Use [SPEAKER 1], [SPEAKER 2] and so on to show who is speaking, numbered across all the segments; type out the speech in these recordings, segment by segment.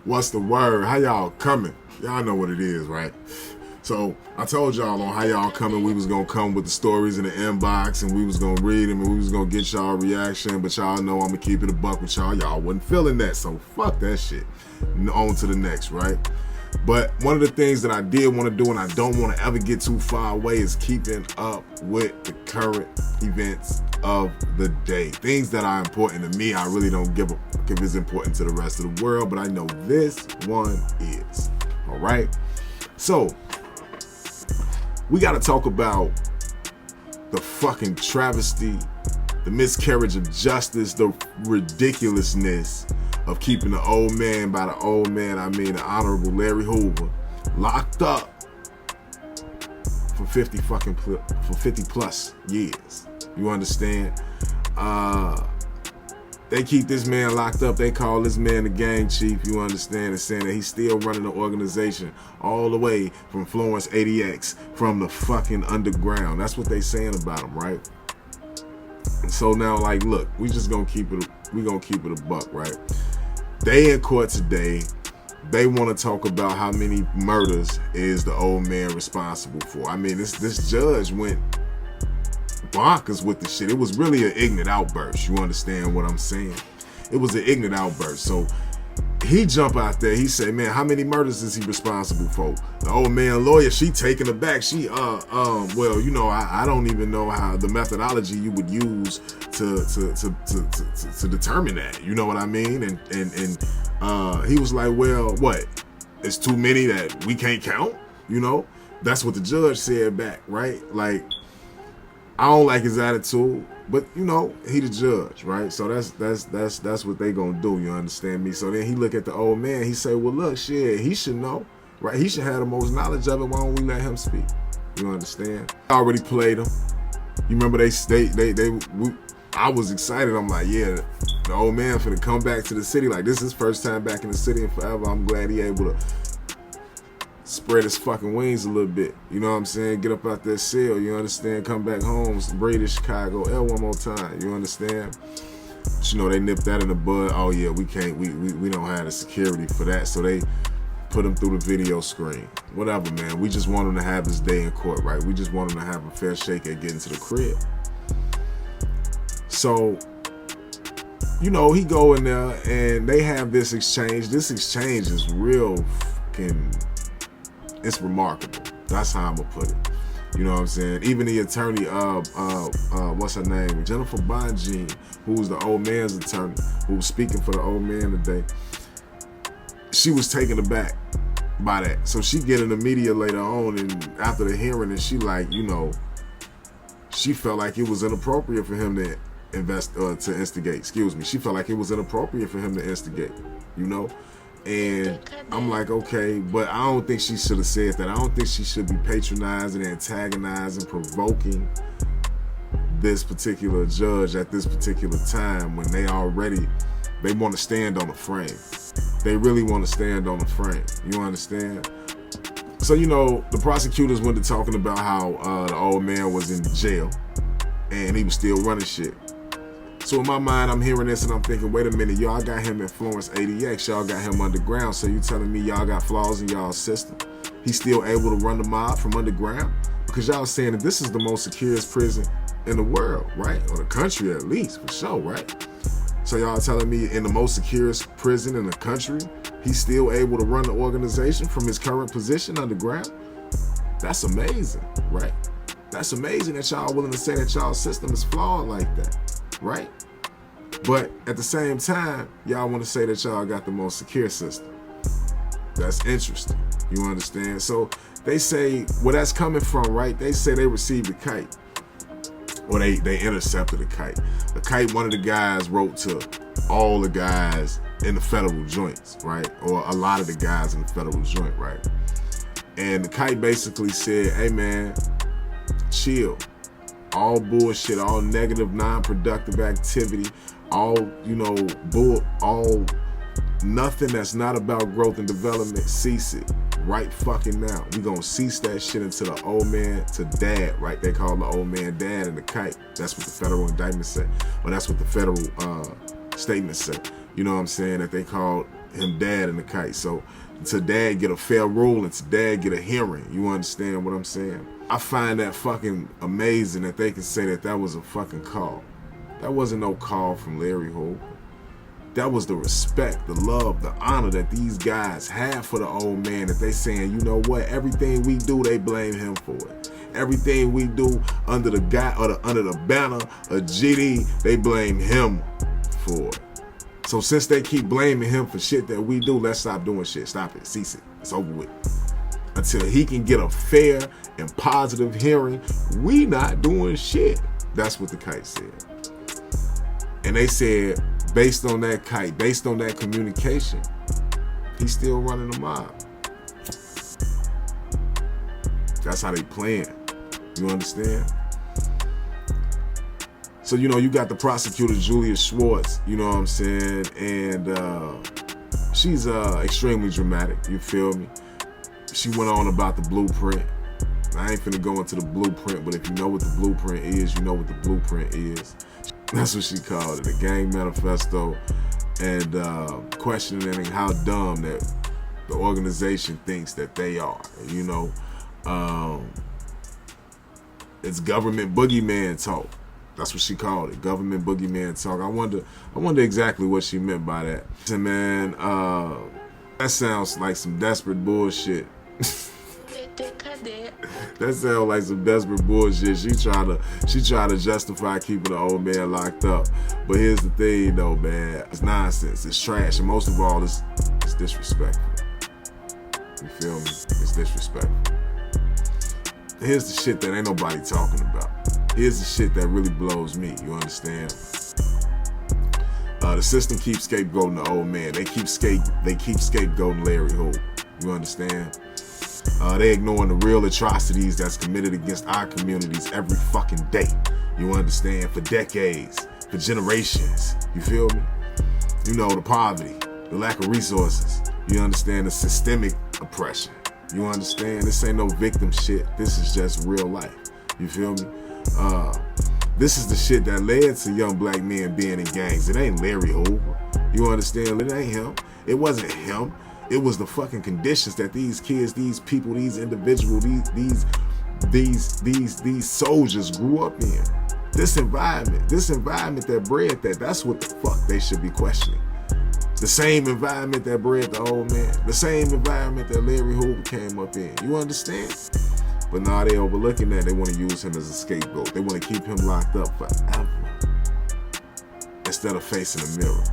[SPEAKER 1] What's the word? How y'all coming? Y'all know what it is, right? So I told y'all on how y'all coming, we was gonna come with the stories in the inbox and we was gonna read them and we was gonna get y'all reaction, but y'all know I'm gonna keep it a buck with y'all. Y'all wasn't feeling that, so fuck that shit. On to the next, right? But one of the things that I did want to do and I don't want to ever get too far away is keeping up with the current events of the day. Things that are important to me, I really don't give is important to the rest of the world, but I know this one is. All right? So, we got to talk about the fucking travesty, the miscarriage of justice, the ridiculousness of keeping the old man, by the old man, I mean the Honorable Larry Hoover, locked up for 50 plus years. You understand? They keep this man locked up. They call this man the gang chief, you understand, and saying that he's still running the organization all the way from Florence 80X, from the fucking underground. That's what they saying about him, right? And so now, like, look, we gonna keep it a buck, right? They in court today. They want to talk about how many murders is the old man responsible for. I mean, this judge went bonkers with the shit. It was really an ignorant outburst. You understand what I'm saying? It was an ignorant outburst. So he jump out there. He say, man, how many murders is he responsible for? The old man lawyer, she taken aback. She, well, you know, I don't even know how the methodology you would use to determine that. You know what I mean? And he was like, well, what? It's too many that we can't count. You know, that's what the judge said back, right? Like, I don't like his attitude, but you know, he the judge, right? So that's what they gonna do, you understand me? So then he look at the old man, he say, well look, shit, he should know, right? He should have the most knowledge of it, why don't we let him speak? You understand? I already played him. You remember I was excited, I'm like, yeah, the old man finna come back to the city, like this is his first time back in the city and forever. I'm glad he able to spread his fucking wings a little bit. You know what I'm saying? Get up out that cell, you understand? Come back home, breathe to Chicago, L one more time, you understand? But you know, they nipped that in the bud. Oh yeah, we can't, we don't have the security for that. So they put him through the video screen. Whatever, man. We just want him to have his day in court, right? We just want him to have a fair shake at getting to the crib. So, you know, he go in there and they have this exchange. This exchange is real fucking, it's remarkable. That's how I'm gonna put it. You know what I'm saying? Even the attorney, what's her name? Jennifer Bonjean, who was the old man's attorney, who was speaking for the old man today. She was taken aback by that. So she get in the media later on and after the hearing, and she like, you know, she felt like it was inappropriate for him to instigate. Excuse me. She felt like it was inappropriate for him to instigate, you know? And I'm like, okay, but I don't think she should have said that. I don't think she should be patronizing, antagonizing, provoking this particular judge at this particular time when they want to stand on the frame. They really want to stand on the frame. You understand? So, you know, the prosecutors went to talking about how the old man was in jail and he was still running shit. So in my mind, I'm hearing this and I'm thinking, wait a minute, y'all got him in Florence 80X, y'all got him underground, so you telling me y'all got flaws in y'all system? He's still able to run the mob from underground? Because y'all saying that this is the most securest prison in the world, right? Or the country at least, for sure, right? So y'all telling me in the most securest prison in the country, he's still able to run the organization from his current position underground? That's amazing, right? That's amazing that y'all willing to say that y'all system is flawed like that. Right? But at the same time, y'all want to say that y'all got the most secure system. That's interesting. You understand? So they say, where that's coming from, right? They say they received a kite. Or they intercepted a kite. The kite, one of the guys wrote to all the guys in the federal joints, right? Or a lot of the guys in the federal joint, right? And the kite basically said, hey man, chill. All bullshit, all negative, non-productive activity, all, you know, all nothing that's not about growth and development, cease it right fucking now. We gonna cease that shit until the old man to dad, right? They call the old man dad in the kite. That's what the federal indictment said. Or that's what the federal statement said. You know what I'm saying? That they called him dad and the kite. So to dad get a fair ruling, to dad get a hearing. You understand what I'm saying? I find that fucking amazing that they can say that that was a fucking call. That wasn't no call from Larry Hoover. That was the respect, the love, the honor that these guys have for the old man, that they saying, you know what, everything we do, they blame him for it. Everything we do under the guy or under the banner of GD, they blame him for it. So since they keep blaming him for shit that we do, let's stop doing shit. Stop it. Cease it. It's over with. Until he can get a fair and positive hearing, we not doing shit. That's what the kite said. And they said, based on that kite, based on that communication, he's still running the mob. That's how they playing. You understand? So, you know, you got the prosecutor, Julia Schwartz, you know what I'm saying? And she's extremely dramatic, you feel me? She went on about the blueprint. I ain't finna go into the blueprint, but if you know what the blueprint is, you know what the blueprint is. That's what she called it, a gang manifesto, and questioning how dumb that the organization thinks that they are, you know? It's government boogeyman talk. That's what she called it, government boogeyman talk. I wonder exactly what she meant by that. And man, that sounds like some desperate bullshit. That sounds like some desperate bullshit. She try to justify keeping the old man locked up. But here's the thing though, man. It's nonsense. It's trash. And most of all, it's disrespectful. You feel me? It's disrespectful. Here's the shit that ain't nobody talking about. Here's the shit that really blows me. You understand? The system keeps scapegoating the old man. They keep scapegoating Larry Hoover. You understand? They ignoring the real atrocities that's committed against our communities every fucking day. You understand? For decades, for generations. You feel me? You know, the poverty, the lack of resources. You understand? The systemic oppression. You understand? This ain't no victim shit. This is just real life. You feel me? This is the shit that led to young black men being in gangs. It ain't Larry Hoover. You understand? It ain't him. It wasn't him. It was the fucking conditions that these kids, these people, these individuals, these soldiers grew up in. This environment that bred that's what the fuck they should be questioning. The same environment that bred the old man. The same environment that Larry Hoover came up in. You understand? But now they overlooking that. They want to use him as a scapegoat. They want to keep him locked up forever instead of facing the mirror.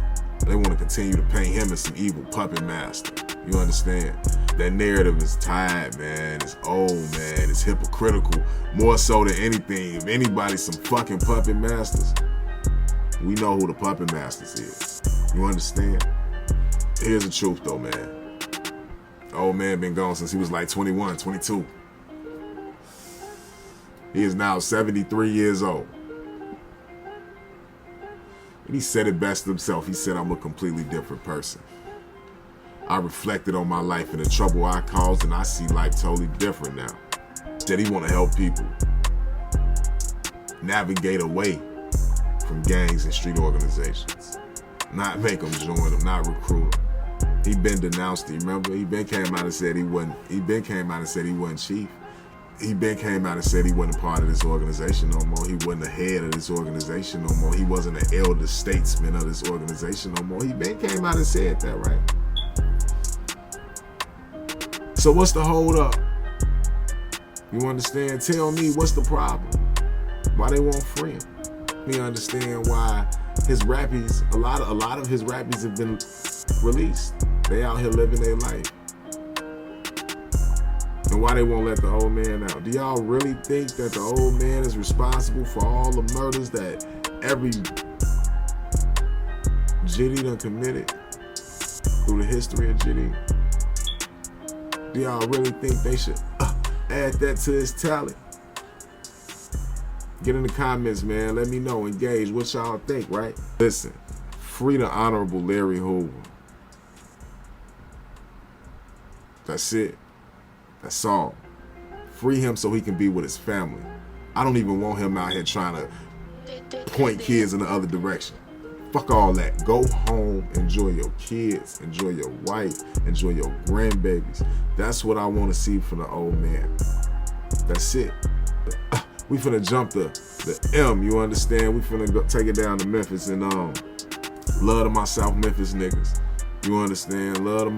[SPEAKER 1] They want to continue to paint him as some evil puppet master. You understand? That narrative is tired, man. It's old, man. It's hypocritical. More so than anything. If anybody's some fucking puppet masters, we know who the puppet masters is. You understand? Here's the truth though, man. The old man been gone since he was like 21, 22. He is now 73 years old. And he said it best himself. He said, I'm a completely different person. I reflected on my life and the trouble I caused, and I see life totally different now. That he want to help people navigate away from gangs and street organizations. Not make them join them, not recruit them. He been denounced, you remember? He been came out and said he wasn't chief. He been came out and said he wasn't a part of this organization no more. He wasn't the head of this organization no more. He wasn't an elder statesman of this organization no more. He been came out and said that, right? So what's the hold up? You understand? Tell me what's the problem? Why they won't free him? Me understand why his rappies, a lot of his rappies have been released. They out here living their life. And why they won't let the old man out? Do y'all really think that the old man is responsible for all the murders that every GD done committed through the history of GD? Do y'all really think they should add that to his tally? Get in the comments, man. Let me know. Engage. What y'all think, right? Listen, free the Honorable Larry Hoover. That's it. That's all. Free him so he can be with his family. I don't even want him out here trying to point kids in the other direction. Fuck all that. Go home, enjoy your kids, enjoy your wife, enjoy your grandbabies. That's what I want to see from the old man. That's it. We finna jump the M, you understand? We finna go take it down to Memphis and love to my South Memphis niggas. You understand? Love to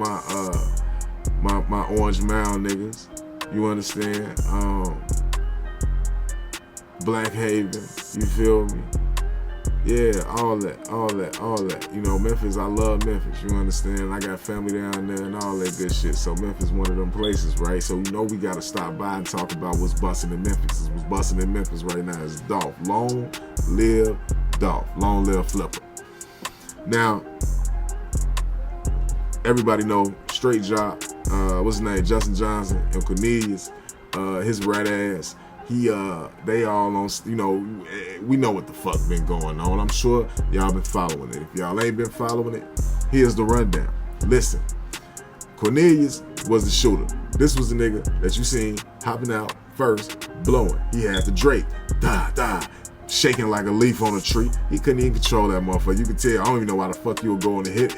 [SPEAKER 1] my Orange Mound niggas. You understand? Black Haven, you feel me? Yeah, all that. You know, Memphis, I love Memphis, you understand? I got family down there and all that good shit. So Memphis one of them places, right? So you know we gotta stop by and talk about what's busting in Memphis. What's busting in Memphis right now is Dolph. Long live Dolph. Long live Flipper. Now, everybody know Straight Drop, what's his name? Justin Johnson and Cornelius, his rat ass. They all on, you know, we know what the fuck been going on. I'm sure y'all been following it. If y'all ain't been following it, here's the rundown. Listen, Cornelius was the shooter. This was the nigga that you seen hopping out first, blowing. He had the Drake, shaking like a leaf on a tree. He couldn't even control that motherfucker. You could tell, I don't even know why the fuck you would go on a hit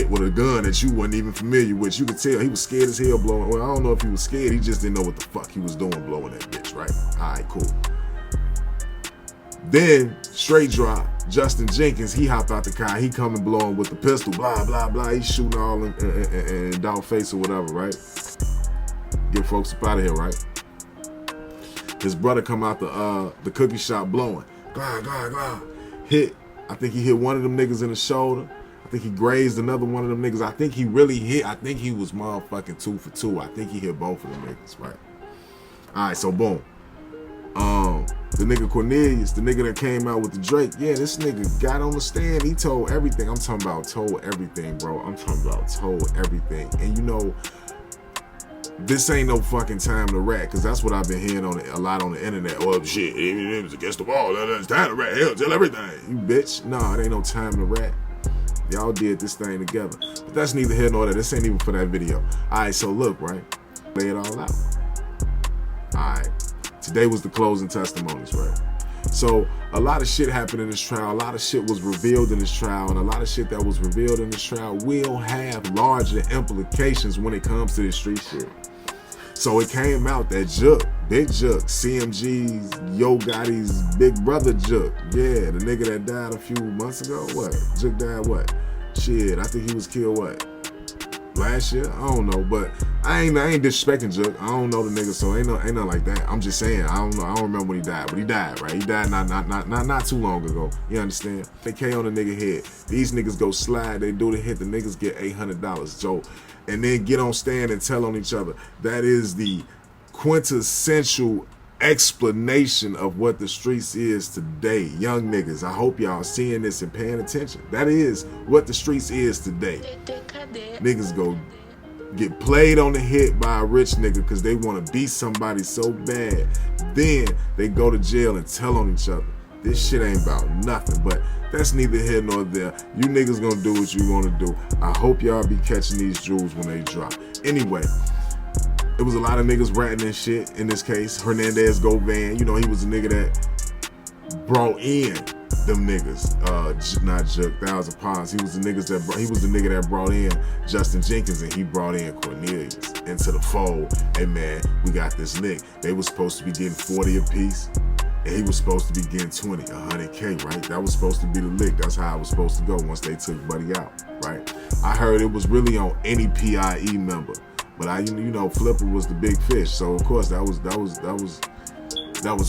[SPEAKER 1] with a gun that you wasn't even familiar with. You could tell he was scared as hell blowing. Well, I don't know if he was scared. He just didn't know what the fuck he was doing blowing that bitch, right? All right, cool. Then, straight drop, Justin Jenkins, he hopped out the car. He coming blowing with the pistol, blah, blah, blah. He's shooting all in dog face or whatever, right? Get folks up out of here, right? His brother come out the cookie shop blowing. Glah, glah, glah. Hit. I think he hit one of them niggas in the shoulder. I think he grazed another one of them niggas. I think he really hit. I think he was motherfucking 2 for 2. I think he hit both of them niggas, right? All right, so boom. The nigga Cornelius, the nigga that came out with the Drake, yeah, this nigga got on the stand. He told everything. I'm talking about told everything, bro. I'm talking about told everything. And you know, this ain't no fucking time to rat, because that's what I've been hearing on a lot on the internet. Oh, shit, it was against the wall. It's time to rat. Hell, tell everything. You bitch. Nah, it ain't no time to rat. Y'all did this thing together. But that's neither here nor there. This ain't even for that video. All right, so look, right? Lay it all out. All right. Today was the closing testimonies, right? So a lot of shit happened in this trial. A lot of shit was revealed in this trial. And a lot of shit that was revealed in this trial will have larger implications when it comes to this street shit. So it came out that Jook, Big Jook, CMG's, Yo Gotti's big brother Jook. Yeah, the nigga that died a few months ago. What? Jook died what? Shit, I think he was killed what? Last year? I don't know, but I ain't disrespecting Jook. I don't know the nigga, so ain't nothing like that. I'm just saying, I don't know. I don't remember when he died, but he died, right? He died not too long ago. You understand? They K on the nigga head. These niggas go slide, they do the hit, the niggas get $800. So, and then get on stand and tell on each other. That is the quintessential explanation of what the streets is today. Young niggas, I hope y'all seeing this and paying attention. That is what the streets is today. Niggas go get played on the hit by a rich nigga because they want to beat somebody so bad. Then they go to jail and tell on each other. This shit ain't about nothing, but that's neither here nor there. You niggas gonna do what you want to do. I hope y'all be catching these jewels when they drop. Anyway, it was a lot of niggas ratting and shit in this case. Hernandez Govan, you know, he was a nigga that brought in them niggas. Not Jook, Thousand Ponds. He was the nigga that brought in Justin Jenkins, and he brought in Cornelius into the fold. Hey man, we got this lick. They was supposed to be getting 40 apiece, and he was supposed to be getting 20, 100K, right? That was supposed to be the lick. That's how it was supposed to go once they took Buddy out, right? I heard it was really on any PIE member. But you know, Flipper was the big fish, so of course that was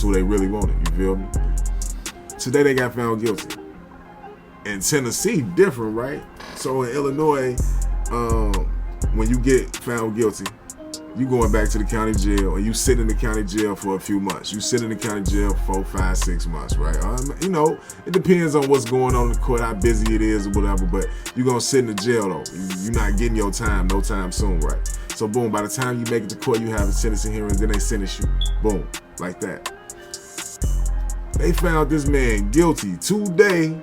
[SPEAKER 1] who they really wanted. You feel me? Today they got found guilty. In Tennessee, different, right? So in Illinois, when you get found guilty, you going back to the county jail, and you sit in the county jail for a few months. You sit in the county jail for 4, 5, 6 months, right? You know, it depends on what's going on in the court, how busy it is or whatever, but you're gonna sit in the jail though. You're not getting your time no time soon, right? So boom, by the time you make it to court, you have a sentencing hearing, then they sentence you. Boom, like that. They found this man guilty today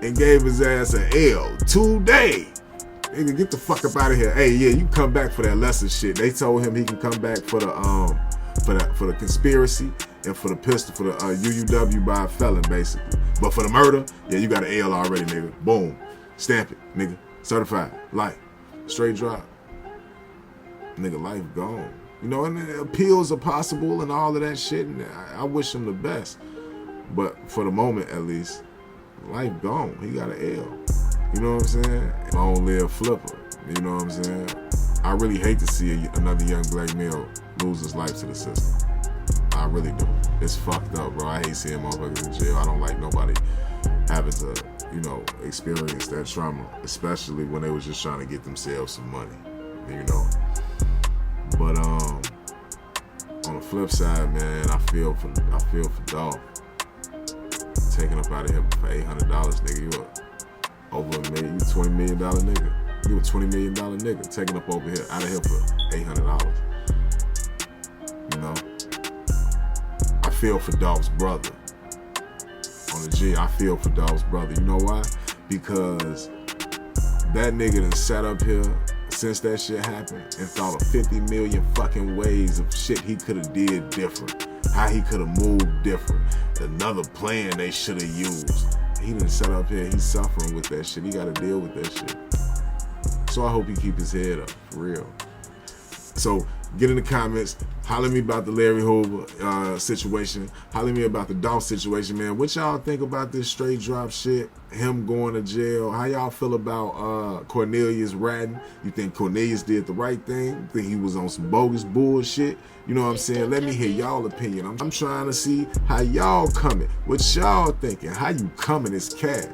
[SPEAKER 1] and gave his ass an L today. Nigga, get the fuck up out of here. Hey, yeah, you come back for that lesser shit. They told him he can come back for the conspiracy and for the pistol, for the UUW by a felon, basically. But for the murder, yeah, you got an L already, nigga. Boom. Stamp it, nigga. Certified. Life. Straight drop. Nigga, life gone. You know, and appeals are possible and all of that shit, and I wish him the best. But for the moment, at least, life gone. He got an L. You know what I'm saying? Long live Flipper. You know what I'm saying? I really hate to see another young black male lose his life to the system. I really do. It's fucked up, bro. I hate seeing motherfuckers in jail. I don't like nobody having to, you know, experience that trauma, especially when they was just trying to get themselves some money, you know. But on the flip side, man, I feel for Dolph. Taking up out of here for $800, nigga. You over $1 million, you $20 million nigga. You a $20 million nigga taking up over here out of here for $800. You know? I feel for Dolph's brother. On the G, I feel for Dolph's brother. You know why? Because that nigga done sat up here since that shit happened and thought of 50 million fucking ways of shit he could have did different. How he could have moved different. Another plan they should have used. He done sat up here, he's suffering with that shit. He gotta deal with that shit. So I hope he keep his head up, for real. So get in the comments, holler at me about the Larry Hoover situation, holler at me about the Dolph situation, man. What y'all think about this straight drop shit, him going to jail? How y'all feel about Cornelius ratting? You think Cornelius did the right thing? You think he was on some bogus bullshit? You know what I'm saying? Let me hear y'all opinion. I'm trying to see how y'all coming. What y'all thinking? How you coming is cash.